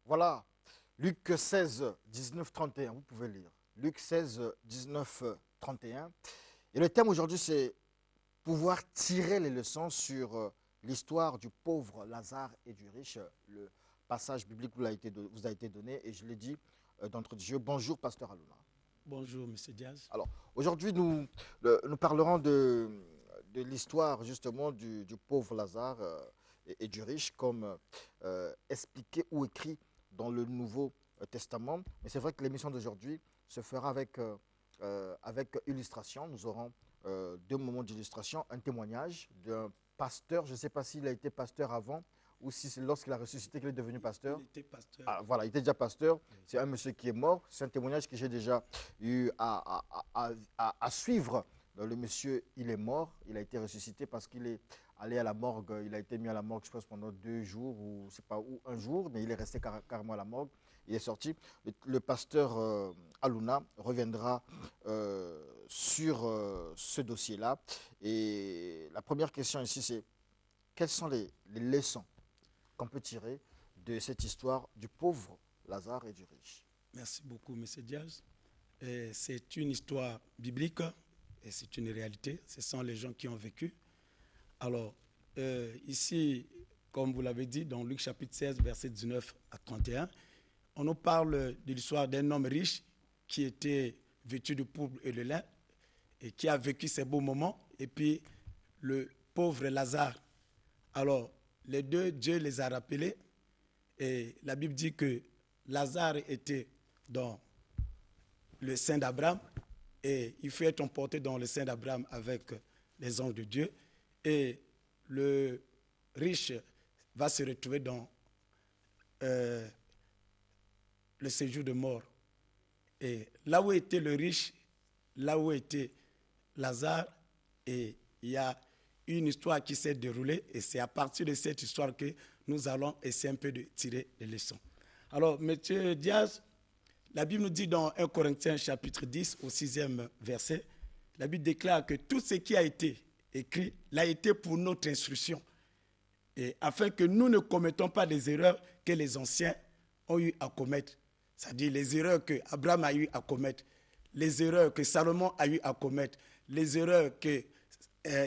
Voilà, Luc 16, 19, 31, vous pouvez lire. Luc 16, 19, 31. Et le thème aujourd'hui, c'est pouvoir tirer les leçons sur l'histoire du pauvre Lazare et du riche. Le passage biblique vous a été donné et je l'ai dit d'entre Dieu. Bonjour, pasteur Aluna. Bonjour, M. Diaz. Alors, aujourd'hui, nous parlerons de l'histoire justement du pauvre Lazare et du riche, comme expliqué ou écrit dans le Nouveau Testament. Mais c'est vrai que l'émission d'aujourd'hui se fera avec illustration. Nous aurons deux moments d'illustration, un témoignage d'un pasteur. Je ne sais pas s'il a été pasteur avant ou si c'est lorsqu'il a ressuscité qu'il est devenu pasteur. Il était pasteur. Ah, voilà, il était déjà pasteur. C'est un monsieur qui est mort. C'est un témoignage que j'ai déjà eu à suivre. Le monsieur, il est mort. Il a été ressuscité parce qu'il est allé à la morgue. Il a été mis à la morgue, je pense, pendant 2 jours ou je sais pas où, un jour, mais il est resté carrément à la morgue. Il est sorti. Le pasteur Aluna reviendra sur ce dossier-là. Et la première question ici, c'est quelles sont les leçons qu'on peut tirer de cette histoire du pauvre Lazare et du riche? Merci beaucoup, M. Diaz. C'est une histoire biblique et c'est une réalité. Ce sont les gens qui ont vécu. Alors, ici, comme vous l'avez dit, dans Luc chapitre 16, versets 19 à 31, on nous parle de l'histoire d'un homme riche qui était vêtu de pourpre et de lin et qui a vécu ces beaux moments. Et puis, le pauvre Lazare. Alors, les deux, Dieu les a rappelés. Et la Bible dit que Lazare était dans le sein d'Abraham et il fut être emporté dans le sein d'Abraham avec les anges de Dieu. Et le riche va se retrouver dans le séjour de mort. Et là où était le riche, là où était Lazare, et il y a une histoire qui s'est déroulée et c'est à partir de cette histoire que nous allons essayer un peu de tirer les leçons. Alors, M. Diaz, la Bible nous dit dans 1 Corinthiens chapitre 10 au 6e verset, la Bible déclare que tout ce qui a été écrit l'a été pour notre instruction, et afin que nous ne commettons pas les erreurs que les anciens ont eu à commettre, c'est-à-dire les erreurs que Abraham a eu à commettre, les erreurs que Salomon a eu à commettre, les erreurs que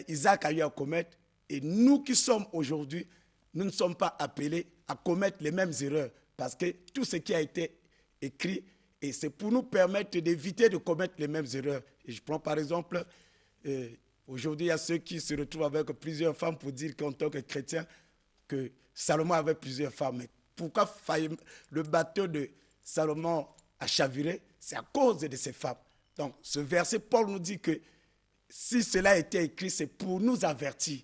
Isaac a eu à commettre, et nous qui sommes aujourd'hui, nous ne sommes pas appelés à commettre les mêmes erreurs, parce que tout ce qui a été écrit, et c'est pour nous permettre d'éviter de commettre les mêmes erreurs. Et je prends par exemple, aujourd'hui il y a ceux qui se retrouvent avec plusieurs femmes pour dire qu'en tant que chrétien, que Salomon avait plusieurs femmes. Mais pourquoi le bateau de Salomon a chaviré? C'est à cause de ces femmes. Donc ce verset, Paul nous dit que si cela a été écrit, c'est pour nous avertir.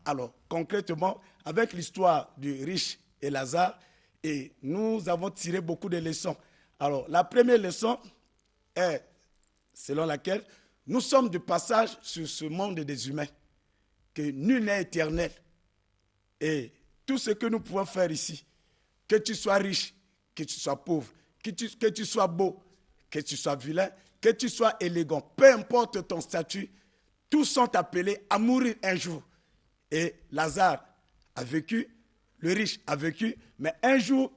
Alors, concrètement, avec l'histoire du riche et Lazare, et nous avons tiré beaucoup de leçons. Alors, la première leçon est, selon laquelle nous sommes de passage sur ce monde des humains, que nul n'est éternel. Et tout ce que nous pouvons faire ici, que tu sois riche, que tu sois pauvre, que tu sois beau, que tu sois vilain, que tu sois élégant, peu importe ton statut, tous sont appelés à mourir un jour. Et Lazare a vécu, le riche a vécu, mais un jour,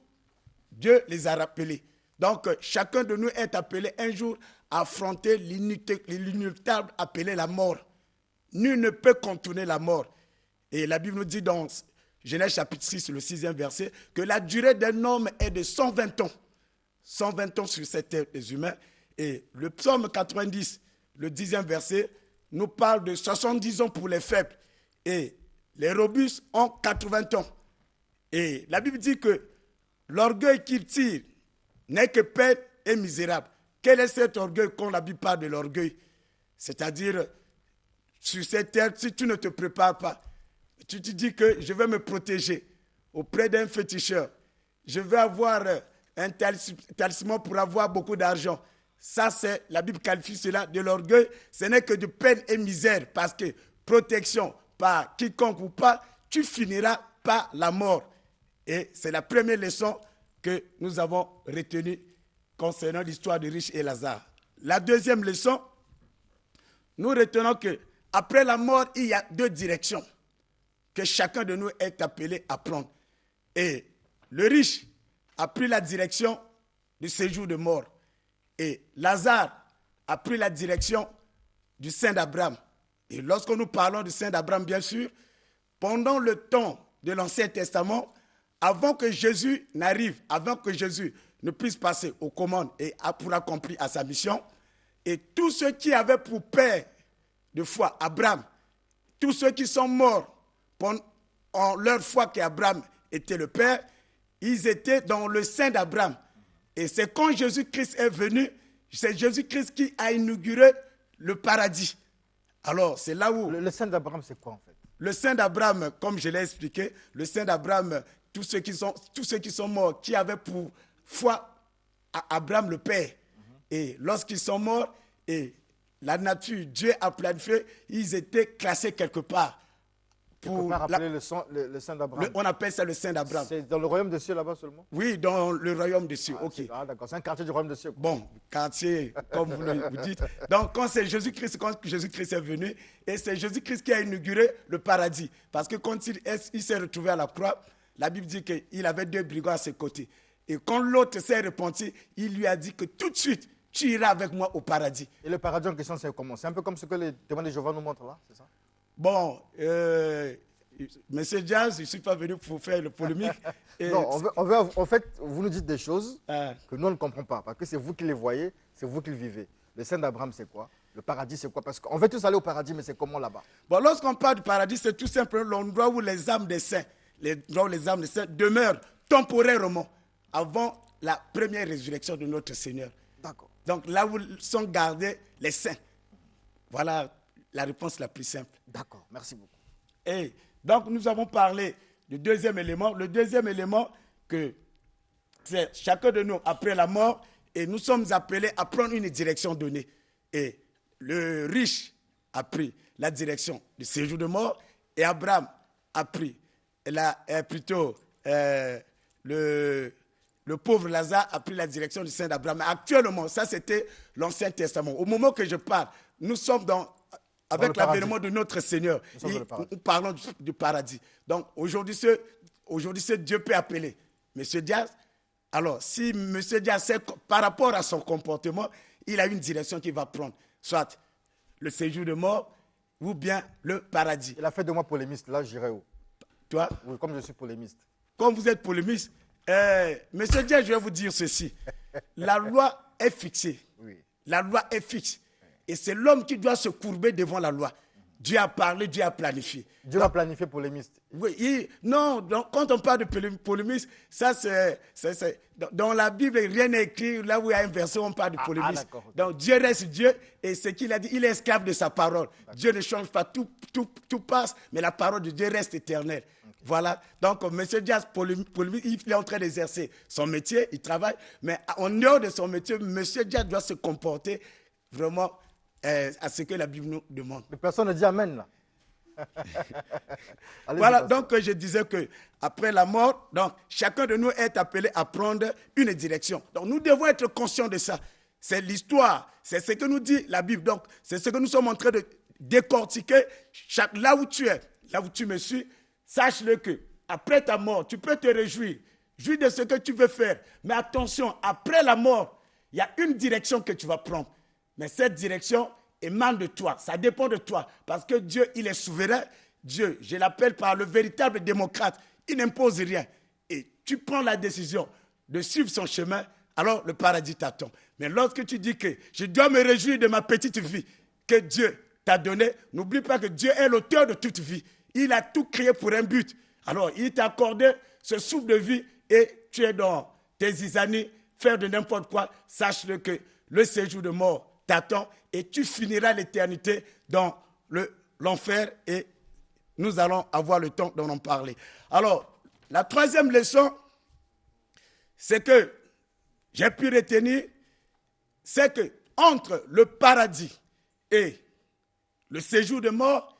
Dieu les a rappelés. Donc, chacun de nous est appelé un jour à affronter l'inéluctable appelé la mort. Nul ne peut contourner la mort. Et la Bible nous dit dans Genèse chapitre 6, le 6e verset, que la durée d'un homme est de 120 ans. 120 ans sur cette terre des humains. Et le psaume 90, le 10e verset, nous parle de 70 ans pour les faibles. Et les robustes ont 80 ans. Et la Bible dit que l'orgueil qu'ils tirent n'est que peine et misérable. Quel est cet orgueil quand la Bible parle de l'orgueil? C'est-à-dire, sur cette terre, si tu ne te prépares pas, tu te dis que je vais me protéger auprès d'un féticheur. Je vais avoir un talisman pour avoir beaucoup d'argent. Ça, c'est, la Bible qualifie cela de l'orgueil. Ce n'est que de peine et misère, parce que protection par quiconque ou pas, tu finiras par la mort. Et c'est la première leçon que nous avons retenue concernant l'histoire de riche et Lazare. La deuxième leçon, nous retenons que après la mort, il y a 2 directions que chacun de nous est appelé à prendre. Et le riche a pris la direction du séjour de mort. Et Lazare a pris la direction du sein d'Abraham. Et lorsque nous parlons du sein d'Abraham, bien sûr, pendant le temps de l'Ancien Testament, avant que Jésus n'arrive, avant que Jésus ne puisse passer aux commandes et pour accomplir à sa mission, et tous ceux qui avaient pour père de foi Abraham, tous ceux qui sont morts en leur foi qu'Abraham était le père, ils étaient dans le sein d'Abraham. Et c'est quand Jésus-Christ est venu, c'est Jésus-Christ qui a inauguré le paradis. Alors, c'est là où... Le sein d'Abraham, c'est quoi en fait? Le sein d'Abraham, comme je l'ai expliqué, le sein d'Abraham, tous ceux qui sont morts, qui avaient pour foi Abraham le Père. Et lorsqu'ils sont morts, et la nature, Dieu a planifié, ils étaient classés quelque part. On peut rappeler le sein d'Abraham. On appelle ça le sein d'Abraham. C'est dans le royaume des cieux là-bas seulement? Oui, dans le royaume des cieux. Ok. D'accord, c'est un quartier du royaume des cieux. Bon, quartier, comme vous dites. Donc, quand Jésus-Christ est venu, et c'est Jésus-Christ qui a inauguré le paradis. Parce que quand il s'est retrouvé à la croix, la Bible dit qu'il avait 2 brigands à ses côtés. Et quand l'autre s'est repenti, il lui a dit que tout de suite, tu iras avec moi au paradis. Et le paradis en question, c'est comment? C'est un peu comme ce que les témoins de Jéhovah nous montrent là, c'est ça? Bon, Monsieur Jazz, je ne suis pas venu pour faire le polémique. Non, en fait, vous nous dites des choses que nous, on ne comprend pas. Parce que c'est vous qui les voyez, c'est vous qui les vivez. Le sein d'Abraham, c'est quoi? Le paradis, c'est quoi? Parce qu'on veut tous aller au paradis, mais c'est comment là-bas? Bon, lorsqu'on parle du paradis, c'est tout simplement l'endroit où les âmes des saints, demeurent temporairement avant la première résurrection de notre Seigneur. D'accord. Donc là où sont gardés les saints. Voilà la réponse la plus simple. D'accord, merci beaucoup. Et donc nous avons parlé du deuxième élément. Le deuxième élément, que c'est chacun de nous après la mort, et nous sommes appelés à prendre une direction donnée. Et le riche a pris la direction du séjour de mort, et Abraham a pris, le pauvre Lazare a pris la direction du sein d'Abraham. Actuellement, ça c'était l'Ancien Testament. Au moment que je parle, nous sommes avec l'avènement de notre Seigneur. Nous parlons du paradis. Donc aujourd'hui, ce Dieu peut appeler M. Diaz. Alors, si M. Diaz, par rapport à son comportement, il a une direction qu'il va prendre. Soit le séjour de mort ou bien le paradis. Il a fait de moi polémiste. Là, j'irai où? Toi? Oui, comme je suis polémiste. Comme vous êtes polémiste, M. Diaz, je vais vous dire ceci. La loi est fixée. Oui. La loi est fixe. Et c'est l'homme qui doit se courber devant la loi. Dieu a parlé, Dieu a planifié. Dieu a planifié polémiste. Oui, non, donc, quand on parle de polémiste, ça c'est dans la Bible, rien n'est écrit. Là où il y a un verset, on parle de polémiste. Okay. Donc Dieu reste Dieu, et ce qu'il a dit, il est esclave de sa parole. Dieu ne change pas, tout passe, mais la parole de Dieu reste éternelle. Okay. Voilà, donc M. Diaz, polémiste, il est en train d'exercer son métier, il travaille, mais en dehors de son métier, M. Diaz doit se comporter vraiment à ce que la Bible nous demande. Mais personne ne dit Amen là. Voilà, donc je disais qu'après la mort, donc, chacun de nous est appelé à prendre une direction. Donc nous devons être conscients de ça. C'est l'histoire, c'est ce que nous dit la Bible. Donc c'est ce que nous sommes en train de décortiquer. Là où tu es, là où tu me suis, sache-le que après ta mort, tu peux te réjouir. Jouis de ce que tu veux faire. Mais attention, après la mort, il y a une direction que tu vas prendre. Mais cette direction émane de toi, ça dépend de toi. Parce que Dieu, il est souverain. Dieu, je l'appelle par le véritable démocrate, il n'impose rien. Et tu prends la décision de suivre son chemin, alors le paradis t'attend. Mais lorsque tu dis que je dois me réjouir de ma petite vie que Dieu t'a donnée, n'oublie pas que Dieu est l'auteur de toute vie. Il a tout créé pour un but. Alors, il t'a accordé ce souffle de vie et tu es dans tes zizanies, faire de n'importe quoi. Sache-le que le séjour de mort t'attend et tu finiras l'éternité dans l'enfer et nous allons avoir le temps d'en parler. Alors, la troisième leçon, c'est que j'ai pu retenir, c'est que entre le paradis et le séjour de mort,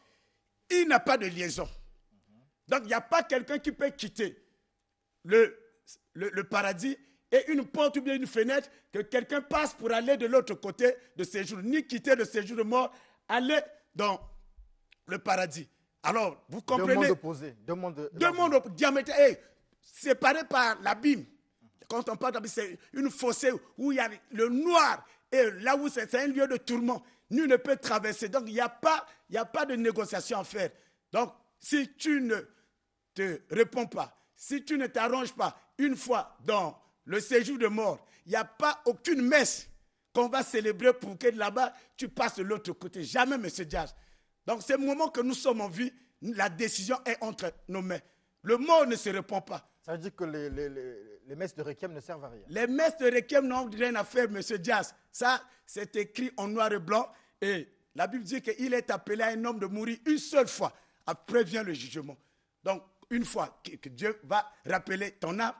il n'y a pas de liaison. Donc, il n'y a pas quelqu'un qui peut quitter le paradis et une porte ou bien une fenêtre que quelqu'un passe pour aller de l'autre côté de séjour, ni quitter le séjour de mort, aller dans le paradis. Alors, vous comprenez? Deux mondes opposés. Deux mondes diamétralement séparés par l'abîme. Quand on parle, c'est une fossée où il y a le noir. Et là où c'est un lieu de tourment. Nul ne peut traverser. Donc, il n'y a pas de négociation à faire. Donc, si tu ne te réponds pas, si tu ne t'arranges pas une fois dans le séjour de mort, il n'y a pas aucune messe qu'on va célébrer pour que là-bas, tu passes de l'autre côté. Jamais, M. Diaz. Donc, c'est le moment que nous sommes en vie, la décision est entre nos mains. Le mort ne se répond pas. Ça veut dire que les messes de Requiem ne servent à rien. Les messes de Requiem n'ont rien à faire, M. Diaz. Ça, c'est écrit en noir et blanc. Et la Bible dit qu'il est appelé à un homme de mourir une seule fois. Après vient le jugement. Donc, une fois que Dieu va rappeler ton âme,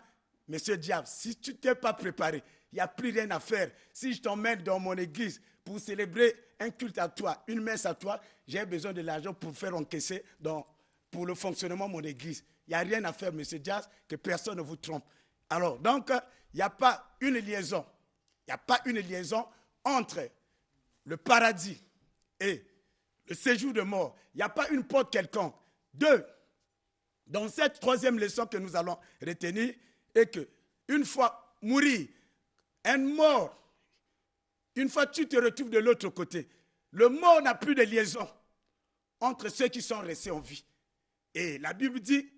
M. Diaz, si tu ne t'es pas préparé, il n'y a plus rien à faire. Si je t'emmène dans mon église pour célébrer un culte à toi, une messe à toi, j'ai besoin de l'argent pour faire encaisser pour le fonctionnement de mon église. Il n'y a rien à faire, M. Diaz, que personne ne vous trompe. Alors, donc, il n'y a pas une liaison. Il n'y a pas une liaison entre le paradis et le séjour de mort. Il n'y a pas une porte quelconque. Deux, dans cette troisième leçon que nous allons retenir, est que une fois mourir, un mort, une fois tu te retrouves de l'autre côté, le mort n'a plus de liaison entre ceux qui sont restés en vie. Et la Bible dit,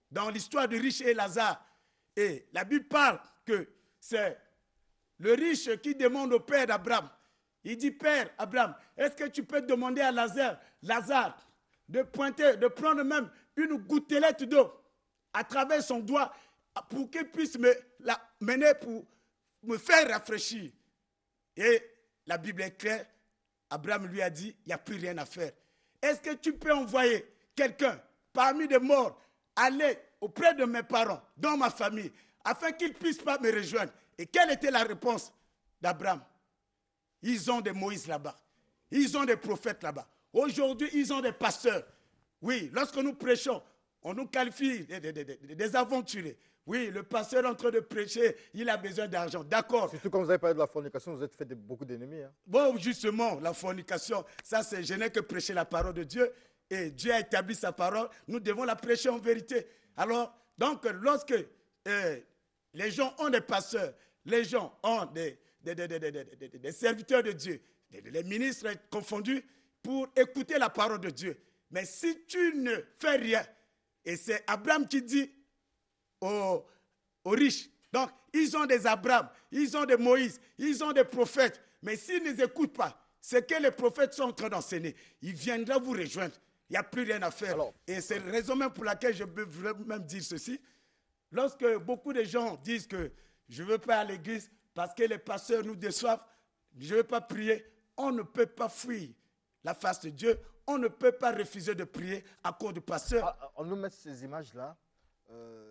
dans l'histoire de riche et Lazare, et la Bible parle que c'est le riche qui demande au père d'Abraham. Il dit, Père Abraham, est-ce que tu peux demander à Lazare de prendre même une gouttelette d'eau à travers son doigt pour qu'il puisse me la mener pour me faire rafraîchir. Et la Bible est claire. Abraham lui a dit, il n'y a plus rien à faire. Est-ce que tu peux envoyer quelqu'un parmi les morts aller auprès de mes parents, dans ma famille, afin qu'ils ne puissent pas me rejoindre? Et quelle était la réponse d'Abraham? Ils ont des Moïse là-bas. Ils ont des prophètes là-bas. Aujourd'hui, ils ont des pasteurs. Oui, lorsque nous prêchons, on nous qualifie des aventuriers. Oui, le pasteur est en train de prêcher, il a besoin d'argent. D'accord. Surtout quand vous avez parlé de la fornication, vous êtes fait beaucoup d'ennemis. Hein. Bon, justement, la fornication, ça c'est, je n'ai que prêcher la parole de Dieu. Et Dieu a établi sa parole, nous devons la prêcher en vérité. Alors, donc, lorsque les gens ont des pasteurs, les gens ont des serviteurs de Dieu, les ministres confondus, pour écouter la parole de Dieu. Mais si tu ne fais rien, et c'est Abraham qui dit aux riches, donc ils ont des Abraham, ils ont des Moïse, ils ont des prophètes, mais s'ils ne les écoutent pas, ce que les prophètes sont en train d'enseigner, ils viendront vous rejoindre. Il n'y a plus rien à faire. Alors, et c'est la raison même pour laquelle je peux même dire ceci. Lorsque beaucoup de gens disent que je ne veux pas aller à l'église parce que les pasteurs nous déçoivent, je ne veux pas prier, on ne peut pas fuir la face de Dieu, on ne peut pas refuser de prier à cause du pasteur. On nous met ces images-là.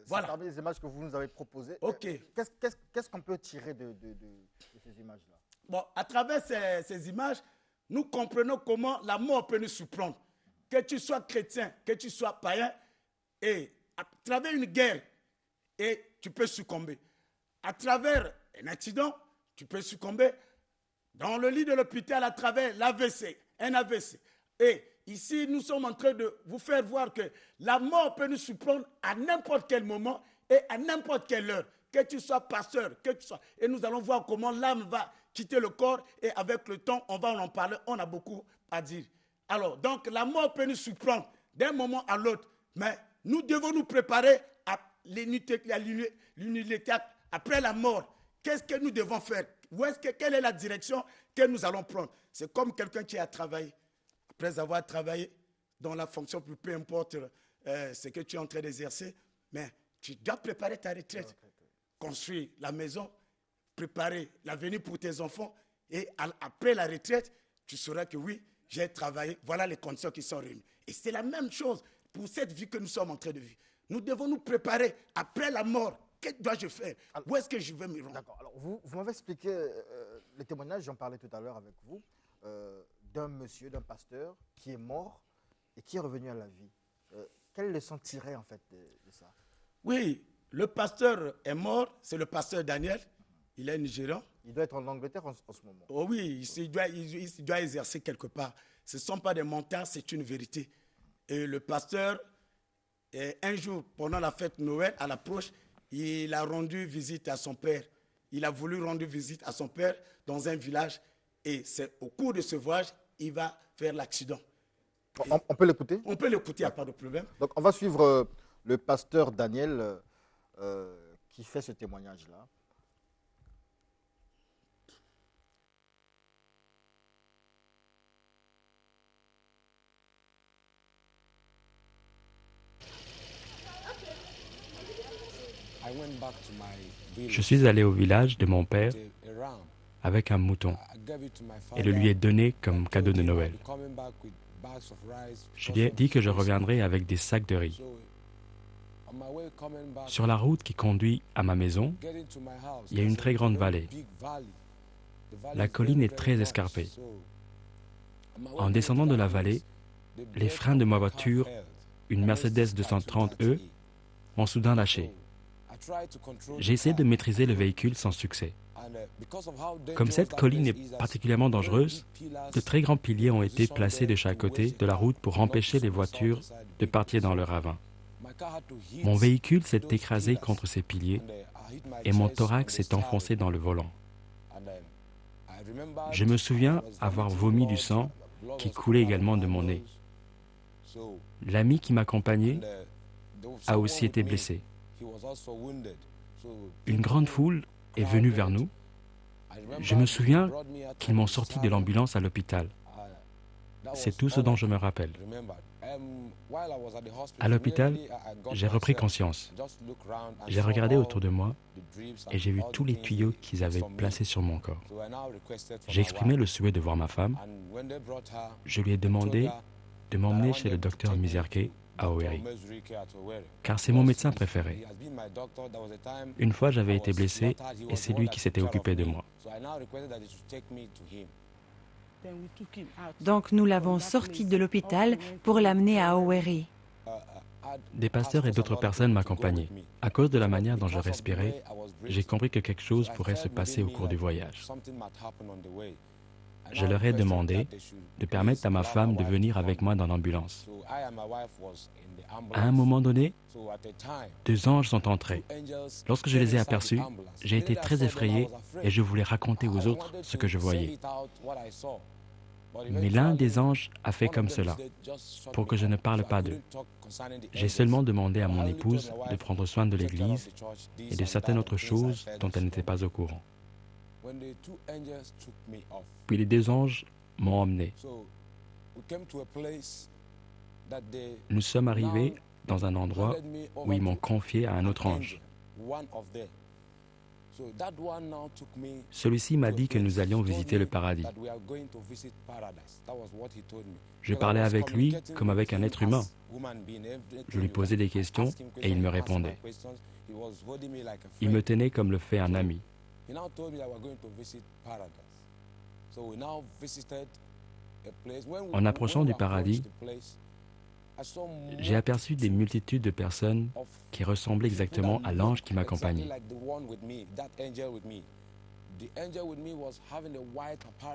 Voilà. C'est parmi les images que vous nous avez proposées. Ok. Qu'est-ce qu'on peut tirer de ces images-là? Bon, à travers ces images, nous comprenons comment la mort peut nous surprendre. Que tu sois chrétien, que tu sois païen, et à travers une guerre, et tu peux succomber. À travers un accident, tu peux succomber. Dans le lit de l'hôpital, à travers l'AVC, un AVC. Et ici, nous sommes en train de vous faire voir que la mort peut nous surprendre à n'importe quel moment et à n'importe quelle heure. Que tu sois pasteur, que tu sois. Et nous allons voir comment l'âme va quitter le corps et avec le temps, on va en parler. On a beaucoup à dire. Alors, donc, la mort peut nous surprendre d'un moment à l'autre. Mais nous devons nous préparer à l'unité après la mort. Qu'est-ce que nous devons faire? Quelle est la direction que nous allons prendre? C'est comme quelqu'un qui a travaillé. Après avoir travaillé dans la fonction, peu importe ce que tu es en train d'exercer, mais tu dois préparer ta retraite, construire la maison, préparer l'avenir pour tes enfants. Et après la retraite, tu sauras que oui, j'ai travaillé, voilà les conditions qui sont réunies. Et c'est la même chose pour cette vie que nous sommes en train de vivre. Nous devons nous préparer après la mort. Que dois-je faire? Où est-ce que je vais me rendre? D'accord. Alors, vous m'avez expliqué le témoignage, j'en parlais tout à l'heure avec vous, d'un monsieur, d'un pasteur qui est mort et qui est revenu à la vie. Quelle leçon tirer en fait de ça? Oui, le pasteur est mort, c'est le pasteur Daniel. Il est nigérian. Il doit être en Angleterre en ce moment. Oh oui, il doit exercer quelque part. Ce ne sont pas des montagnes, c'est une vérité. Et le pasteur, un jour, pendant la fête Noël, à l'approche, il a rendu visite à son père. Il a voulu rendre visite à son père dans un village. Et c'est au cours de ce voyage, il va faire l'accident. On peut l'écouter? On peut l'écouter, il n'y a pas de problème. Donc, on va suivre le pasteur Daniel qui fait ce témoignage-là. Je suis allé au village de mon père avec un mouton et le lui ai donné comme cadeau de Noël. Je lui ai dit que je reviendrai avec des sacs de riz. Sur la route qui conduit à ma maison, il y a une très grande vallée. La colline est très escarpée. En descendant de la vallée, les freins de ma voiture, une Mercedes 230e, ont soudain lâché. J'ai essayé de maîtriser le véhicule sans succès. Comme cette colline est particulièrement dangereuse, de très grands piliers ont été placés de chaque côté de la route pour empêcher les voitures de partir dans le ravin. Mon véhicule s'est écrasé contre ces piliers et mon thorax s'est enfoncé dans le volant. Je me souviens avoir vomi du sang qui coulait également de mon nez. L'ami qui m'accompagnait a aussi été blessé. Une grande foule est venue vers nous. Je me souviens qu'ils m'ont sorti de l'ambulance à l'hôpital. C'est tout ce dont je me rappelle. À l'hôpital, j'ai repris conscience. J'ai regardé autour de moi et j'ai vu tous les tuyaux qu'ils avaient placés sur mon corps. J'ai exprimé le souhait de voir ma femme. Je lui ai demandé de m'emmener chez le docteur Mizerke à Owerri, car c'est mon médecin préféré. Une fois, j'avais été blessé et c'est lui qui s'était occupé de moi. Donc nous l'avons sorti de l'hôpital pour l'amener à Owerri. Des pasteurs et d'autres personnes m'accompagnaient. À cause de la manière dont je respirais, j'ai compris que quelque chose pourrait se passer au cours du voyage. Je leur ai demandé de permettre à ma femme de venir avec moi dans l'ambulance. À un moment donné, 2 anges sont entrés. Lorsque je les ai aperçus, j'ai été très effrayé et je voulais raconter aux autres ce que je voyais. Mais l'un des anges a fait comme cela, pour que je ne parle pas d'eux. J'ai seulement demandé à mon épouse de prendre soin de l'église et de certaines autres choses dont elle n'était pas au courant. Puis les 2 anges m'ont emmené. Nous sommes arrivés dans un endroit où ils m'ont confié à un autre ange. Celui-ci m'a dit que nous allions visiter le paradis. Je parlais avec lui comme avec un être humain. Je lui posais des questions et il me répondait. Il me tenait comme le fait un ami. En approchant du paradis, j'ai aperçu des multitudes de personnes qui ressemblaient exactement à l'ange qui m'accompagnait.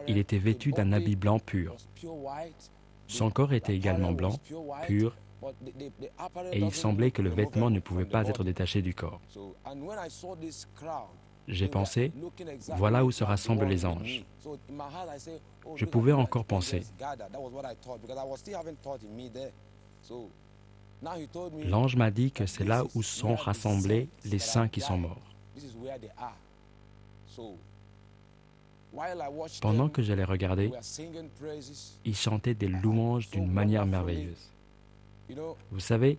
Il était vêtu d'un habit blanc pur. Son corps était également blanc, pur, et il semblait que le vêtement ne pouvait pas être détaché du corps. J'ai pensé, voilà où se rassemblent les anges. Je pouvais encore penser. L'ange m'a dit que c'est là où sont rassemblés les saints qui sont morts. Pendant que je les regardais, ils chantaient des louanges d'une manière merveilleuse. Vous savez,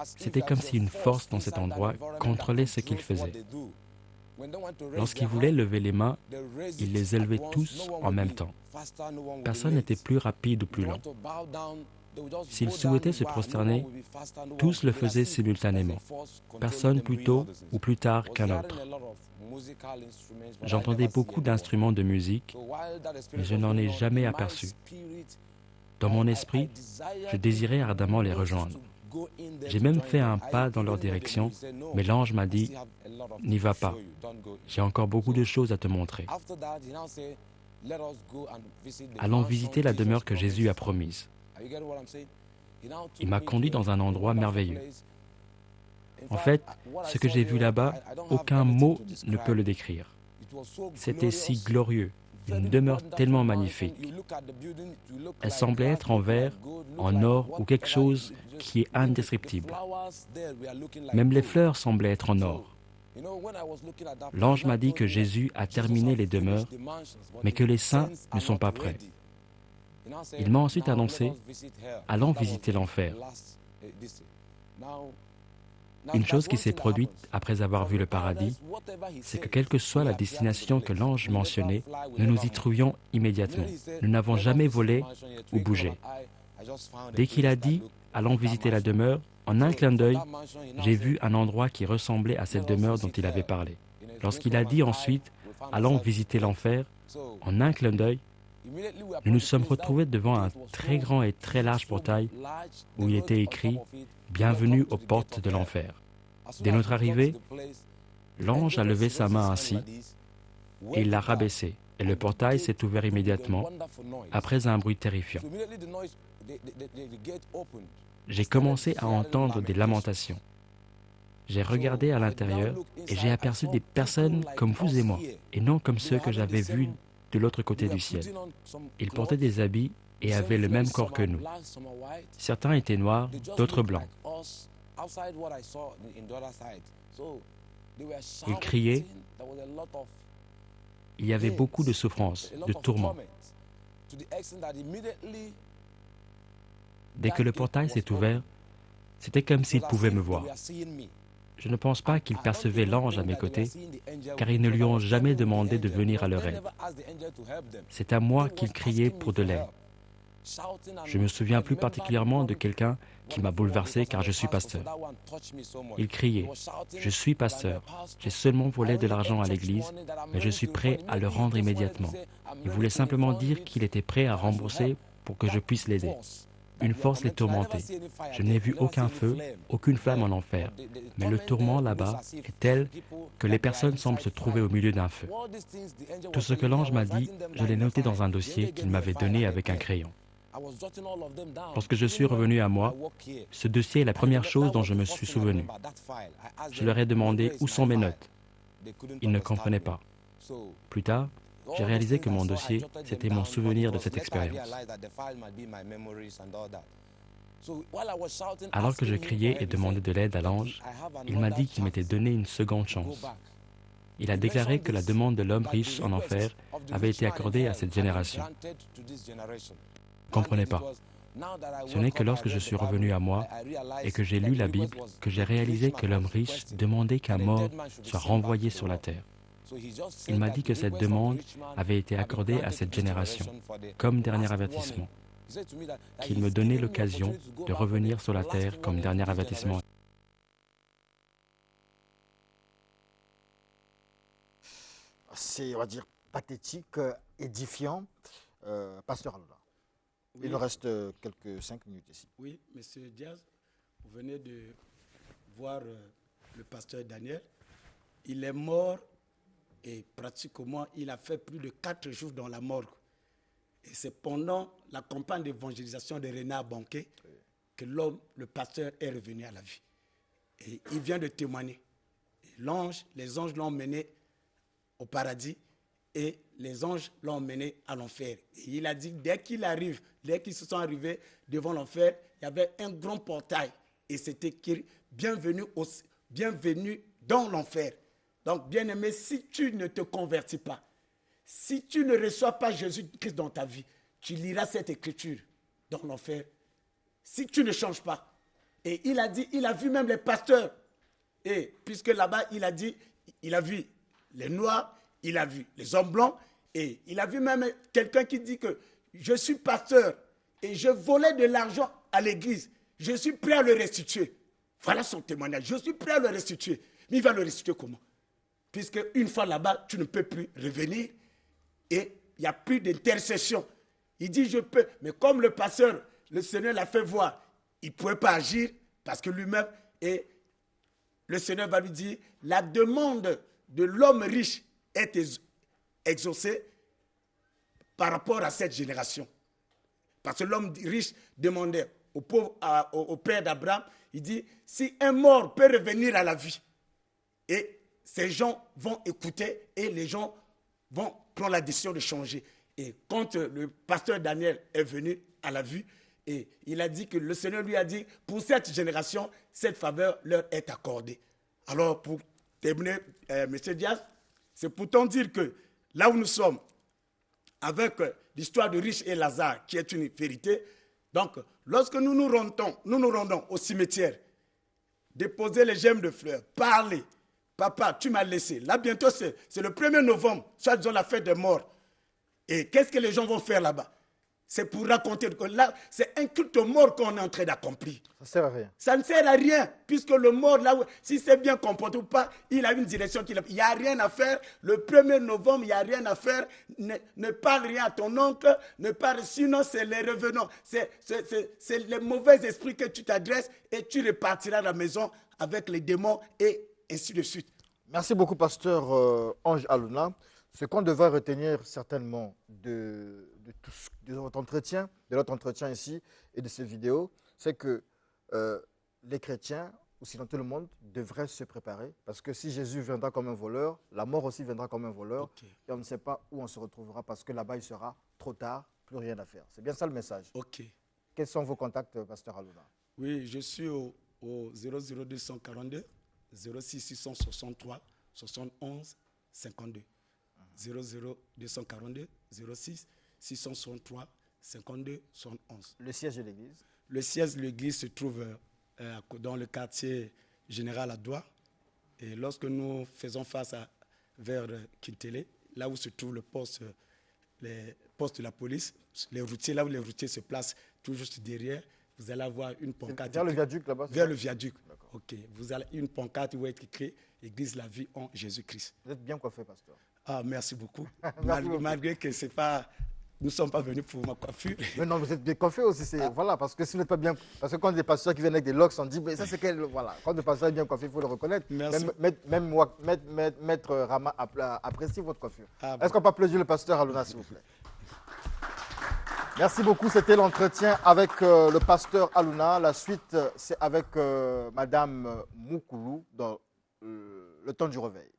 c'était comme si une force dans cet endroit contrôlait ce qu'ils faisaient. Lorsqu'ils voulaient lever les mains, ils les élevaient tous en même temps. Personne n'était plus rapide ou plus lent. S'ils souhaitaient se prosterner, tous le faisaient simultanément, personne plus tôt ou plus tard qu'un autre. J'entendais beaucoup d'instruments de musique, mais je n'en ai jamais aperçu. Dans mon esprit, je désirais ardemment les rejoindre. J'ai même fait un pas dans leur direction, mais l'ange m'a dit « N'y va pas, j'ai encore beaucoup de choses à te montrer. Allons visiter la demeure que Jésus a promise. » Il m'a conduit dans un endroit merveilleux. En fait, ce que j'ai vu là-bas, aucun mot ne peut le décrire. C'était si glorieux, une demeure tellement magnifique. Elle semblait être en verre, en or ou quelque chose qui est indescriptible. Même les fleurs semblaient être en or. L'ange m'a dit que Jésus a terminé les demeures, mais que les saints ne sont pas prêts. Il m'a ensuite annoncé « Allons visiter l'enfer ». Une chose qui s'est produite après avoir vu le paradis, c'est que quelle que soit la destination que l'ange mentionnait, nous nous y trouvions immédiatement. Nous n'avons jamais volé ou bougé. Dès qu'il a dit « Allons visiter la demeure », en un clin d'œil, j'ai vu un endroit qui ressemblait à cette demeure dont il avait parlé. Lorsqu'il a dit ensuite « Allons visiter l'enfer », en un clin d'œil, nous nous sommes retrouvés devant un très grand et très large portail où il était écrit « Bienvenue aux portes de l'enfer ». Dès notre arrivée, l'ange a levé sa main ainsi et il l'a rabaissée. Et le portail s'est ouvert immédiatement après un bruit terrifiant. J'ai commencé à entendre des lamentations. J'ai regardé à l'intérieur et j'ai aperçu des personnes comme vous et moi, et non comme ceux que j'avais vus de l'autre côté du ciel. Ils portaient des habits et avaient le même corps que nous. Certains étaient noirs, d'autres blancs. Ils criaient. Il y avait beaucoup de souffrance, de tourments. Dès que le portail s'est ouvert, c'était comme s'ils pouvaient me voir. Je ne pense pas qu'ils percevaient l'ange à mes côtés, car ils ne lui ont jamais demandé de venir à leur aide. C'est à moi qu'ils criaient pour de l'aide. Je me souviens plus particulièrement de quelqu'un qui m'a bouleversé car je suis pasteur. Il criait « Je suis pasteur, j'ai seulement volé de l'argent à l'église, mais je suis prêt à le rendre immédiatement. » Il voulait simplement dire qu'il était prêt à rembourser pour que je puisse l'aider. Une force les tourmentait. Je n'ai vu aucun feu, aucune flamme en enfer, mais le tourment là-bas est tel que les personnes semblent se trouver au milieu d'un feu. Tout ce que l'ange m'a dit, je l'ai noté dans un dossier qu'il m'avait donné avec un crayon. Lorsque je suis revenu à moi, ce dossier est la première chose dont je me suis souvenu. Je leur ai demandé où sont mes notes. Ils ne comprenaient pas. Plus tard, j'ai réalisé que mon dossier, c'était mon souvenir de cette expérience. Alors que je criais et demandais de l'aide à l'ange, il m'a dit qu'il m'était donné une seconde chance. Il a déclaré que la demande de l'homme riche en enfer avait été accordée à cette génération. Je ne comprenais pas. Ce n'est que lorsque je suis revenu à moi et que j'ai lu la Bible que j'ai réalisé que l'homme riche demandait qu'un mort soit renvoyé sur la terre. Il m'a dit que cette demande avait été accordée à cette génération comme dernier avertissement, qu'il me donnait l'occasion de revenir sur la terre comme dernier avertissement. C'est, on va dire, pathétique, édifiant. Pasteur Allah. Oui. Il nous reste quelques 5 minutes ici. Oui, Monsieur Diaz, vous venez de voir le pasteur Daniel. Il est mort et pratiquement, il a fait plus de 4 jours dans la morgue. Et c'est pendant la campagne d'évangélisation de Renard Banquet que l'homme, le pasteur, est revenu à la vie. Et il vient de témoigner. Et les anges l'ont mené au paradis et les anges l'ont mené à l'enfer. Et il a dit, dès qu'ils se sont arrivés devant l'enfer, il y avait un grand portail. Et c'était écrit, bienvenue dans l'enfer. Donc, bien-aimé, si tu ne te convertis pas, si tu ne reçois pas Jésus-Christ dans ta vie, tu liras cette écriture dans l'enfer. Si tu ne changes pas. Et il a dit, il a vu même les pasteurs. Et puisque là-bas, il a dit, il a vu les noirs, il a vu les hommes blancs, et il a vu même quelqu'un qui dit que je suis pasteur et je volais de l'argent à l'église. Je suis prêt à le restituer. Voilà son témoignage. Je suis prêt à le restituer. Mais il va le restituer comment? Puisque une fois là-bas, tu ne peux plus revenir et il n'y a plus d'intercession. Il dit, je peux. Mais comme le pasteur, le Seigneur l'a fait voir, il ne pouvait pas agir parce que lui-même, et le Seigneur va lui dire, la demande de l'homme riche est exaucée par rapport à cette génération. Parce que l'homme riche demandait au père d'Abraham, il dit, si un mort peut revenir à la vie, et ces gens vont écouter et les gens vont prendre la décision de changer. Et quand le pasteur Daniel est venu à la vue, et il a dit que le Seigneur lui a dit, pour cette génération, cette faveur leur est accordée. Alors, pour terminer, M. Diaz, c'est pourtant dire que là où nous sommes, avec l'histoire de Riche et Lazare, qui est une vérité, donc lorsque nous nous rendons au cimetière, déposer les gemmes de fleurs, parler, papa, tu m'as laissé. Là, bientôt, c'est le 1er novembre, soit disons la fête des morts. Et qu'est-ce que les gens vont faire là-bas? C'est pour raconter que là, c'est un culte mort qu'on est en train d'accomplir. Ça ne sert à rien. Ça ne sert à rien, puisque le mort, là, si c'est bien comporté ou pas, il a une direction qu'il a. Il n'y a rien à faire. Le 1er novembre, il n'y a rien à faire. Ne parle rien à ton oncle, ne parle, sinon c'est les revenants. C'est les mauvais esprits que tu t'adresses et tu repartiras à la maison avec les démons et ainsi de suite. Merci beaucoup, pasteur Ange Alouna. Ce qu'on devrait retenir certainement de notre entretien ici et de ces vidéos, c'est que les chrétiens, ou sinon tout le monde, devrait se préparer. Parce que si Jésus viendra comme un voleur, la mort aussi viendra comme un voleur. Okay. Et on ne sait pas où on se retrouvera parce que là-bas, il sera trop tard, plus rien à faire. C'est bien ça le message. Ok. Quels sont vos contacts, pasteur Alouna? Oui, je suis au 00242 06 663 71 52. 00242 06 663 52 71. Le siège de l'église? Le siège de l'église se trouve dans le quartier général à Douai. Et lorsque nous faisons face vers Kintélé, là où se trouve les postes de la police, les routiers, là où les routiers se placent tout juste derrière, vous allez avoir une pancarte. Vers le viaduc là-bas? Vers le viaduc. Ok. Vous avez une pancarte où est écrit Église la vie en Jésus-Christ. Vous êtes bien coiffé, pasteur. Ah, merci beaucoup. Malgré que c'est pas, nous ne sommes pas venus pour ma coiffure. Mais non, vous êtes bien coiffé aussi. Voilà, parce que si vous n'êtes pas bien, parce que quand des pasteurs qui viennent avec des locks, on dit, mais ça c'est quel, voilà. Quand le pasteur est bien coiffé, il faut le reconnaître. Merci. Même moi, maître Rama apprécie votre coiffure. Ah, bon. Est-ce qu'on peut applaudir le pasteur Alouna, s'il vous plaît? Merci beaucoup. C'était l'entretien avec le pasteur Alouna. La suite, c'est avec Madame Moukoulou dans le temps du réveil.